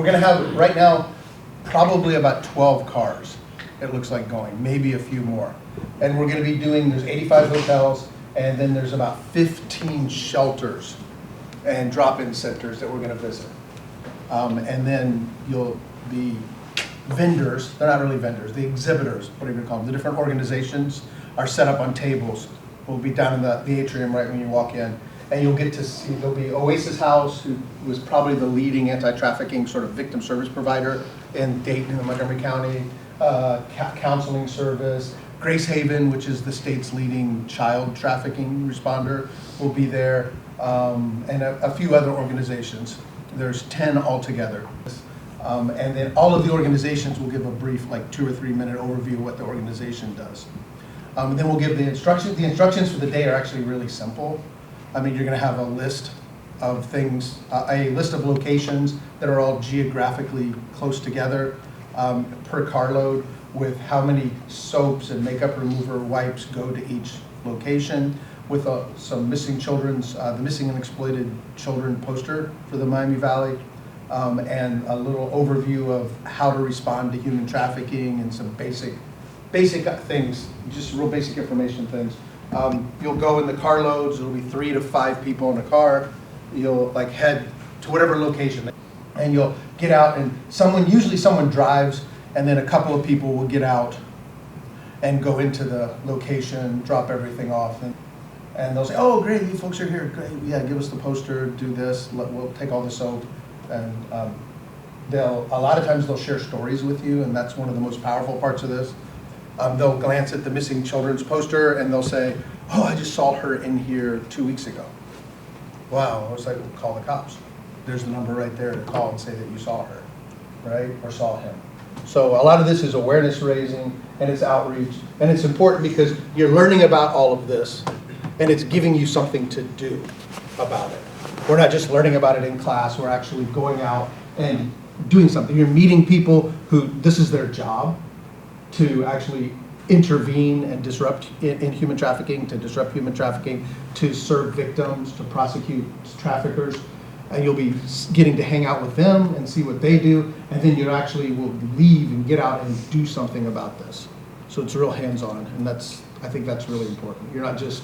We're going to have, right now, probably about 12 cars, it looks like going, maybe a few more. And we're going to be doing, there's 85 hotels, and then there's about 15 shelters and drop-in centers that we're going to visit. And then the vendors, they're not really vendors, the exhibitors, whatever you call them, the different organizations are set up on tables. We'll be down in the atrium right when you walk in. And you'll get to see, there'll be Oasis House, who was probably the leading anti-trafficking sort of victim service provider in Dayton and Montgomery County, counseling service. Grace Haven, which is the state's leading child trafficking responder, will be there, and a few other organizations. There's 10 altogether. And then all of the organizations will give a brief, like 2 or 3 minute overview of what the organization does. And then we'll give the instructions. The instructions for the day are actually really simple. I mean, you're going to have a list of things, a list of locations that are all geographically close together per carload, with how many soaps and makeup remover wipes go to each location, with some missing children's, the Missing and Exploited Children poster for the Miami Valley, and a little overview of how to respond to human trafficking and some basic things, just real basic information things. You'll go in the carloads, it'll be 3 to 5 people in a car. You'll like head to whatever location, and you'll get out, and usually someone drives, and then a couple of people will get out and go into the location, drop everything off, and they'll say, oh great, you folks are here, great, yeah, give us the poster, do this, we'll take all the soap. And a lot of times they'll share stories with you, and that's one of the most powerful parts of this. They'll glance at the missing children's poster and they'll say, oh, I just saw her in here 2 weeks ago. Wow, I was like, well, call the cops. There's the number right there to call and say that you saw her, right? Or saw him. So a lot of this is awareness raising, and it's outreach, and it's important because you're learning about all of this, and it's giving you something to do about it. We're not just learning about it in class, we're actually going out and doing something. You're meeting people who this is their job, to actually intervene and disrupt in human trafficking, to disrupt human trafficking, to serve victims, to prosecute traffickers. And you'll be getting to hang out with them and see what they do, and then you actually will leave and get out and do something about this. So it's real hands-on, and I think that's really important. You're not just,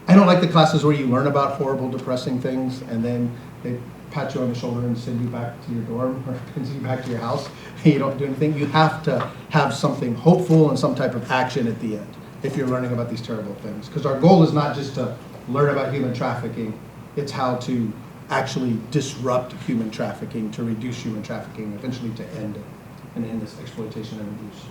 I don't like the classes where you learn about horrible, depressing things, and then they pat you on the shoulder and send you back to your dorm or send you back to your house, and you don't do anything. You have to have something hopeful and some type of action at the end if you're learning about these terrible things. Because our goal is not just to learn about human trafficking, it's how to actually disrupt human trafficking, to reduce human trafficking, eventually to end it and end this exploitation and abuse.